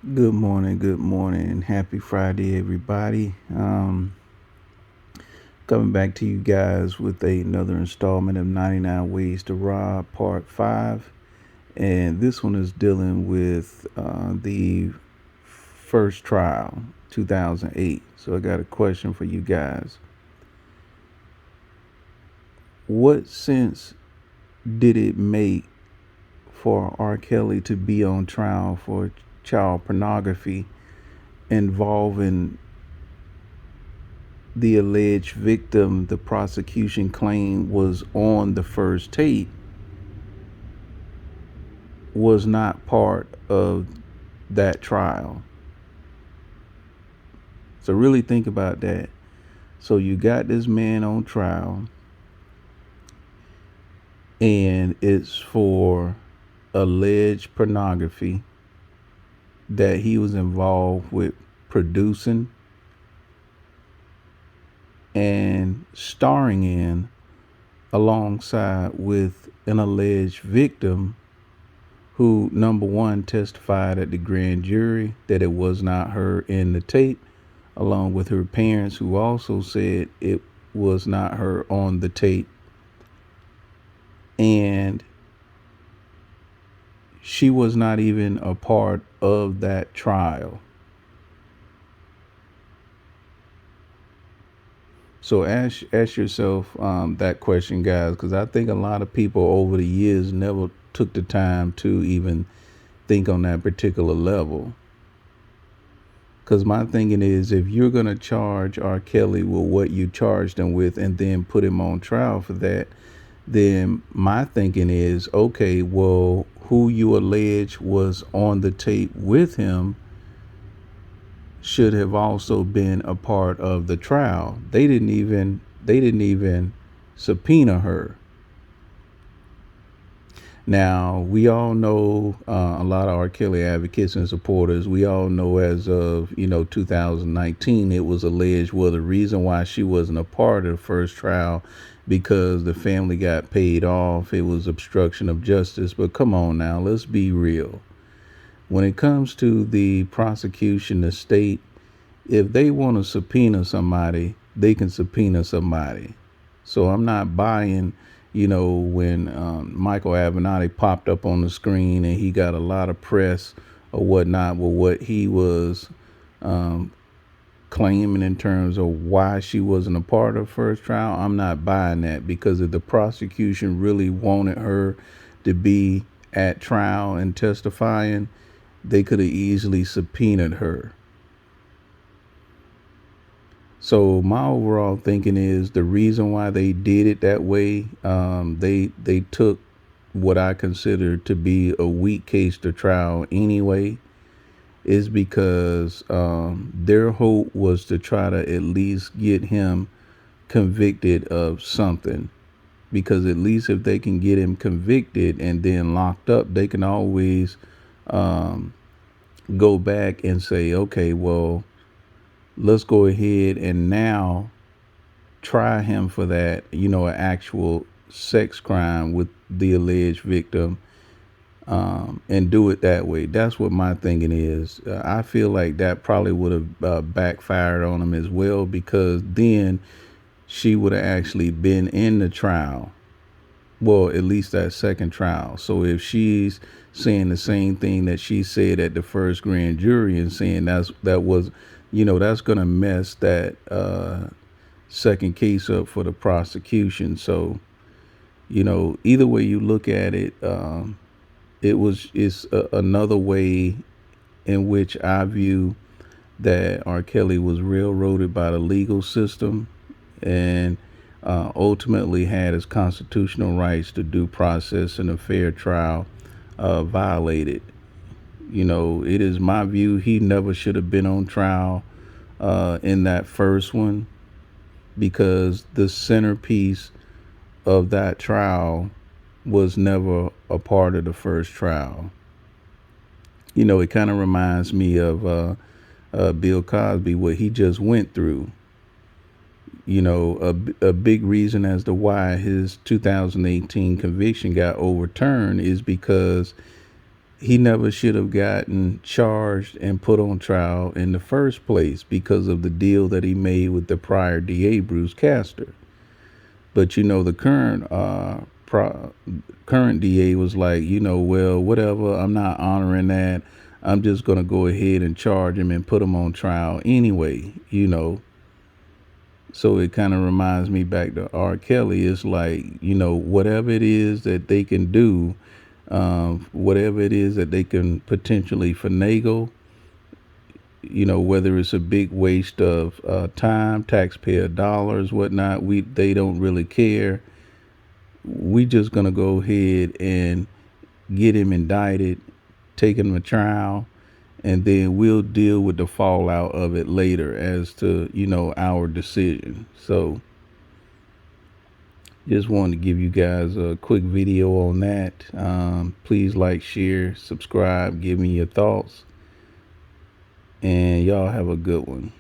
Good morning. Happy Friday, everybody. Coming back to you guys with another installment of 99 Ways to Rob, Part 5. And this one is dealing with the first trial, 2008. So I got a question for you guys. What sense did it make for R. Kelly to be on trial for child pornography involving the alleged victim the prosecution claimed was on the first tape was not part of that trial? So really think about that. So you got this man on trial and it's for alleged pornography that he was involved with producing and starring in alongside with an alleged victim who, number one, testified at the grand jury that it was not her in the tape, along with her parents, who also said it was not her on the tape. And she was not even a part of that trial. So ask yourself that question, guys, because I think a lot of people over the years never took the time to even think on that particular level. Because my thinking is, if you're going to charge R. Kelly with what you charged him with and then put him on trial for that, then my thinking is, okay, well, who you allege was on the tape with him should have also been a part of the trial. They didn't even subpoena her. Now, we all know a lot of R. Kelly advocates and supporters. We all know as of, 2019, it was alleged, well, the reason why she wasn't a part of the first trial because the family got paid off. It was obstruction of justice. But come on now, let's be real. When it comes to the prosecution, the state, if they want to subpoena somebody, they can subpoena somebody. So I'm not buying, when Michael Avenatti popped up on the screen and he got a lot of press or whatnot with what he was claiming in terms of why she wasn't a part of the first trial. I'm not buying that, because if the prosecution really wanted her to be at trial and testifying, they could have easily subpoenaed her. So my overall thinking is the reason why they did it that way, they took what I consider to be a weak case to trial anyway, is because their hope was to try to at least get him convicted of something. Because at least if they can get him convicted and then locked up, they can always go back and say, okay, well, let's go ahead and now try him for that, an actual sex crime with the alleged victim, and do it that way. That's what my thinking is. I feel like that probably would have backfired on him as well, because then she would have actually been in the trial. Well, at least that second trial. So if she's saying the same thing that she said at the first grand jury and saying that's going to mess that second case up for the prosecution. So, either way you look at it, it's another way in which I view that R. Kelly was railroaded by the legal system and ultimately had his constitutional rights to due process and a fair trial violated. It is my view he never should have been on trial in that first one, because the centerpiece of that trial was never a part of the first trial. It kind of reminds me of Bill Cosby, what he just went through. A big reason as to why his 2018 conviction got overturned is because he never should have gotten charged and put on trial in the first place because of the deal that he made with the prior DA, Bruce Castor. But the current DA was like, well, whatever, I'm not honoring that. I'm just gonna go ahead and charge him and put him on trial anyway. So it kind of reminds me back to R. Kelly. It's like, whatever it is that they can do, whatever it is that they can potentially finagle, whether it's a big waste of time, taxpayer dollars, whatnot, they don't really care. We just gonna go ahead and get him indicted, take him to trial, and then we'll deal with the fallout of it later as to our decision. So just wanted to give you guys a quick video on that. Please like, share, subscribe, give me your thoughts, and y'all have a good one.